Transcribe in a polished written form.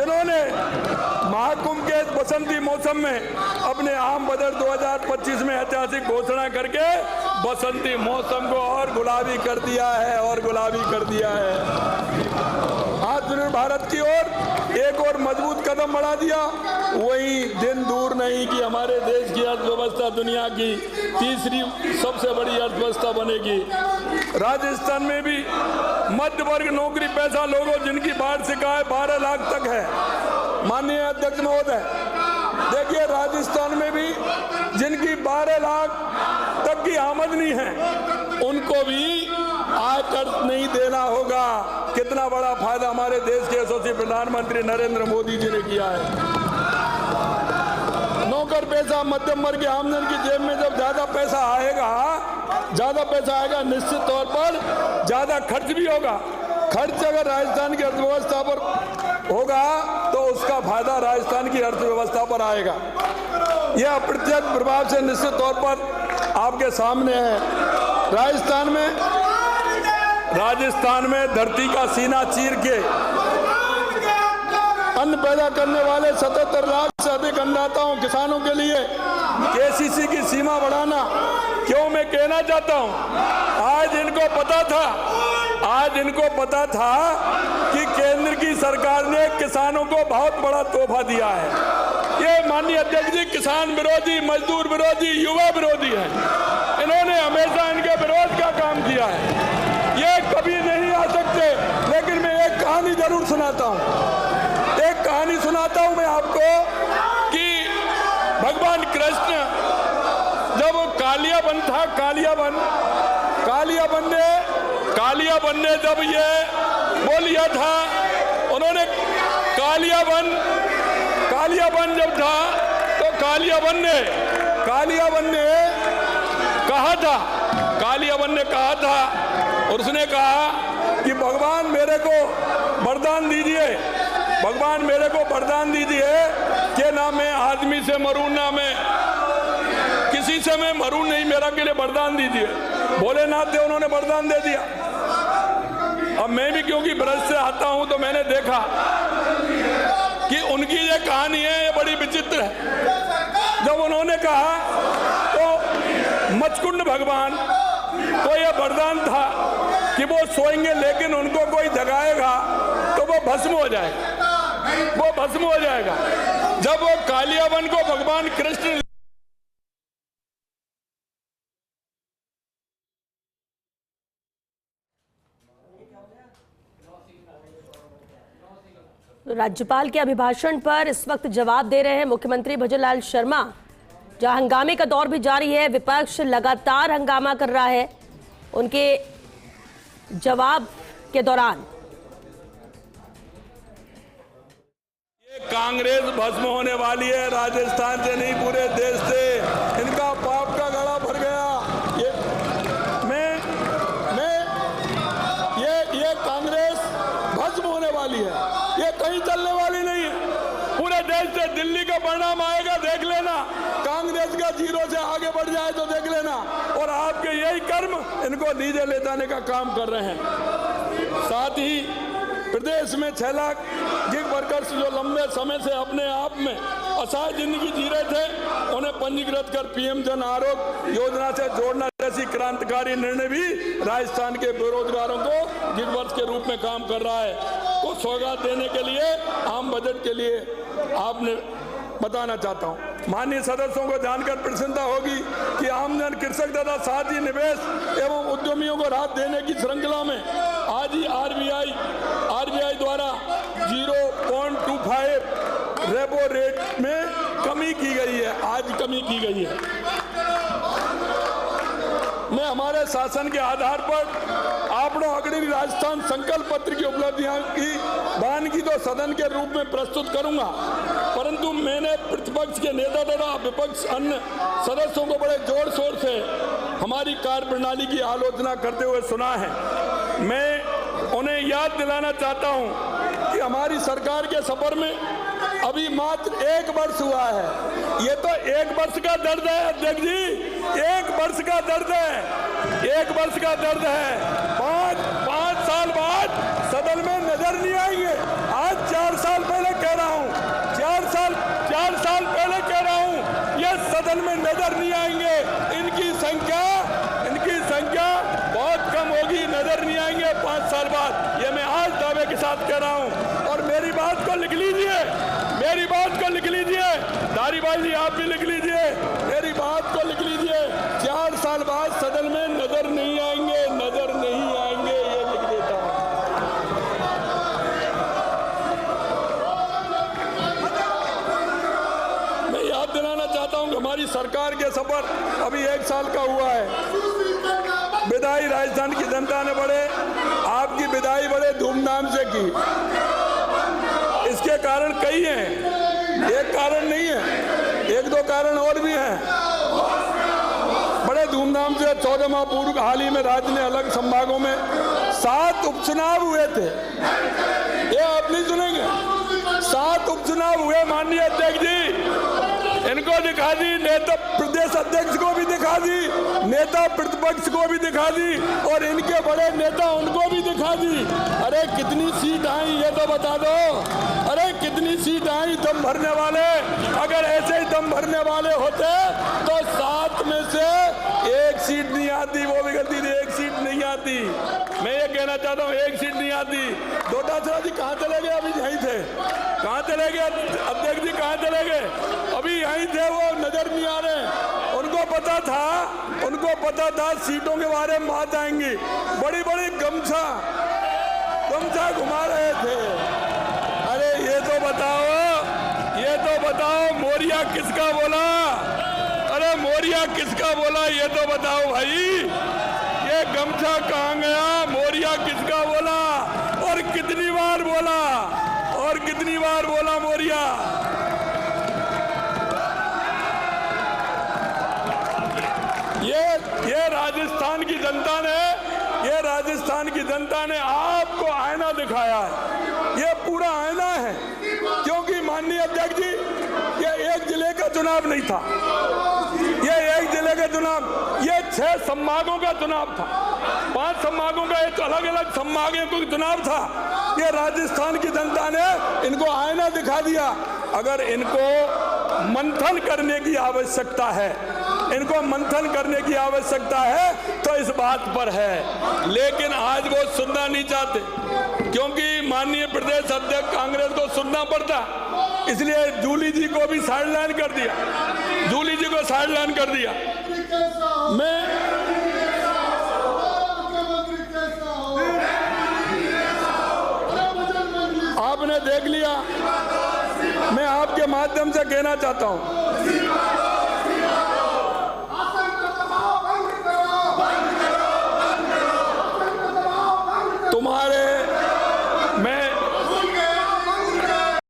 जिन्होंने महाकुंभ के बसंती मौसम में अपने आम बजट 2025 में ऐतिहासिक घोषणा करके बसंती मौसम को और गुलाबी कर दिया है आत्मनिर्भर भारत की ओर एक और मजबूत कदम बढ़ा दिया। वही दिन दूर नहीं कि हमारे देश की अर्थव्यवस्था दुनिया की तीसरी सबसे बड़ी अर्थव्यवस्था बनेगी। राजस्थान में भी मध्य वर्ग नौकरी पैसा लोगों जिनकी वार्षिक आय 12 लाख तक है। माननीय अध्यक्ष महोदय, देखिए राजस्थान में भी जिनकी 12 लाख तक की आमदनी है उनको भी आयकर नहीं देना होगा। कितना बड़ा फायदा हमारे देश के यशस्वी प्रधानमंत्री नरेंद्र मोदी जी ने किया है। नौकर पैसा मध्यम वर्ग की आमदनी की जेब में जब ज्यादा पैसा आएगा निश्चित तौर पर ज्यादा खर्च भी होगा। खर्च अगर राजस्थान की अर्थव्यवस्था पर होगा तो उसका फायदा राजस्थान की अर्थव्यवस्था पर आएगा। यह अप्रत्यक्ष प्रभाव से निश्चित तौर पर आपके सामने है। राजस्थान में धरती का सीना चीर के अन्न पैदा करने वाले 77 लाख से अधिक अन्नदाताओं किसानों के लिए केसीसी की सीमा बढ़ाना क्यों मैं कहना चाहता हूं। आज इनको पता था कि केंद्र की सरकार ने किसानों को बहुत बड़ा तोहफा दिया है। ये माननीय अध्यक्ष जी किसान विरोधी, मजदूर विरोधी, युवा विरोधी है। इन्होंने हमेशा इनके विरोध का काम किया है। ये कभी नहीं आ सकते। लेकिन मैं एक कहानी जरूर सुनाता हूं मैं आपको कि भगवान कृष्ण जब कालियाबन ने जब ये बोलिया था, उन्होंने कालियाबन जब था तो कालियाबन ने कहा था और उसने कहा कि भगवान मेरे को वरदान दीजिए कि ना मैं आदमी से मरूं ना मैं किसी से मैं मरूं नहीं, मेरा के लिए वरदान दीजिए। भोलेनाथ थे, उन्होंने वरदान दे दिया। अब मैं भी क्योंकि ब्रज से आता हूं तो मैंने देखा कि उनकी ये कहानी है, ये बड़ी विचित्र है। जब उन्होंने कहा तो मचकुंड भगवान को ये वरदान था कि वो सोएंगे लेकिन उनको कोई जगाएगा तो वो भस्म हो जाएगा। जब वो कालियाबन को भगवान कृष्ण राज्यपाल के अभिभाषण पर इस वक्त जवाब दे रहे हैं मुख्यमंत्री भजनलाल शर्मा, जहां हंगामे का दौर भी जारी है। विपक्ष लगातार हंगामा कर रहा है उनके जवाब के दौरान। ये कांग्रेस भस्म होने वाली है, राजस्थान से नहीं पूरे देश से। इनका पाप का गला भर गया। ये कांग्रेस भस्म होने वाली है, ये कहीं चलने वाली नहीं है। पूरे देश से दिल्ली का परिणाम आएगा, देख लेना। कांग्रेस का 0 से आगे बढ़ जाए तो देख लेना। और आपके यही कर्म इनको नीचे ले जाने का काम कर रहे हैं। साथ ही प्रदेश में 6 लाख गिग वर्कर्स जो लंबे समय से अपने आप में असहाय जिंदगी जी रहे थे, उन्हें पंजीकृत कर पीएम जन आरोग्य योजना से जोड़ना जैसी क्रांतिकारी निर्णय भी राजस्थान के बेरोजगारों को गिग वर्कर्स के रूप में काम कर रहा है। को सौगात देने के लिए आम बजट के लिए आपने बताना चाहता हूं। माननीय सदस्यों को जानकर प्रसन्नता होगी कि आमजन, कृषक तथा साथ ही निवेश एवं उद्यमियों को राहत देने की श्रृंखला में आज ही आरबीआई द्वारा 0.25 रेपो रेट में कमी की गई है। मैं हमारे शासन के आधार पर आपनों अग्रणी राजस्थान संकल्प पत्र की उपलब्धियां की वानगी तो सदन के रूप में प्रस्तुत करूंगा, परंतु मैंने प्रतिपक्ष के नेता तथा विपक्ष अन्य सदस्यों को बड़े जोर शोर से हमारी कार्यप्रणाली की आलोचना करते हुए सुना है। मैं उन्हें याद दिलाना चाहता हूं कि हमारी सरकार के सफर में अभी मात्र 1 वर्ष हुआ है। ये तो 1 वर्ष का दर्द है अध्यक्ष जी, 1 वर्ष का दर्द है। 5 साल बाद सदन में नजर नहीं आएंगे। आज 4 साल पहले कह नजर नहीं आएंगे। इनकी संख्या बहुत कम होगी, नजर नहीं आएंगे 5 साल बाद। ये मैं आज दावे के साथ कह रहा हूं। और मेरी बात को लिख लीजिए, धारीवाल जी आप भी लिख लीजिए, मेरी बात को लिख लीजिए। 4 साल बाद सदन में नजर नहीं आएंगे, ये लिख देता हूं। मैं याद दिलाना चाहता हूं कि हमारी सरकार के सफर अभी 1 साल का हुआ है। विदाई राजस्थान की जनता ने आपकी विदाई बड़े धूमधाम से की। इसके कारण कई हैं, एक कारण नहीं है, 1-2 कारण और भी हैं। बड़े धूमधाम से 14 माह पूर्व हाल ही में राज्य में अलग संभागों में 7 उपचुनाव हुए थे। ये आप नहीं सुनेंगे, 7 उपचुनाव हुए। माननीय अध्यक्ष जी, इनको दिखा दी, नेता प्रदेश अध्यक्ष को भी दिखा दी, नेता प्रतिपक्ष को भी दिखा दी, और इनके बड़े नेता उनको भी दिखा दी। अरे कितनी सीट आई ये तो बता दो। अरे कितनी सीट आई दम भरने वाले? अगर ऐसे ही दम भरने वाले होते तो 7 में से 1 सीट नहीं आती। वो भी गलती थी, 1 सीट नहीं आती। मैं ये कहना चाहता हूँ, 1 सीट नहीं आती। डोटासरा जी कहाँ चले गए? अभी यहीं थे। कहाँ चले गए अध्यक्ष जी? कहाँ चले गए? अभी यहीं थे, वो नजर नहीं आ रहे। उनको पता था सीटों के बारे में बात आएंगी। बड़ी बड़ी गमछा घुमा रहे थे। अरे ये तो बताओ मोरिया किसका बोला? अरे मोरिया किसका बोला ये तो बताओ भाई। ये गमछा कहाँ गया? मोरिया किसका बोला और कितनी बार बोला मोरिया? ये राजस्थान की जनता ने आपको आईना दिखाया है। ये पूरा आईना है, क्योंकि माननीय अध्यक्ष जी, ये एक जिले का चुनाव नहीं था। ये एक जिले का चुनाव, ये 6 संभागों का चुनाव था। 5 संभागों का एक अलग अलग संभागों का चुनाव था। ये राजस्थान की जनता ने इनको आईना दिखा दिया। अगर इनको मंथन करने की आवश्यकता है, तो इस बात पर है। लेकिन आज वो सुनना नहीं चाहते, क्योंकि माननीय प्रदेश अध्यक्ष कांग्रेस को सुनना पड़ता, इसलिए जूली जी को भी साइडलाइन कर दिया। मैं आपने देख लिया, मैं आपके माध्यम से कहना चाहता हूं, तुम्हारे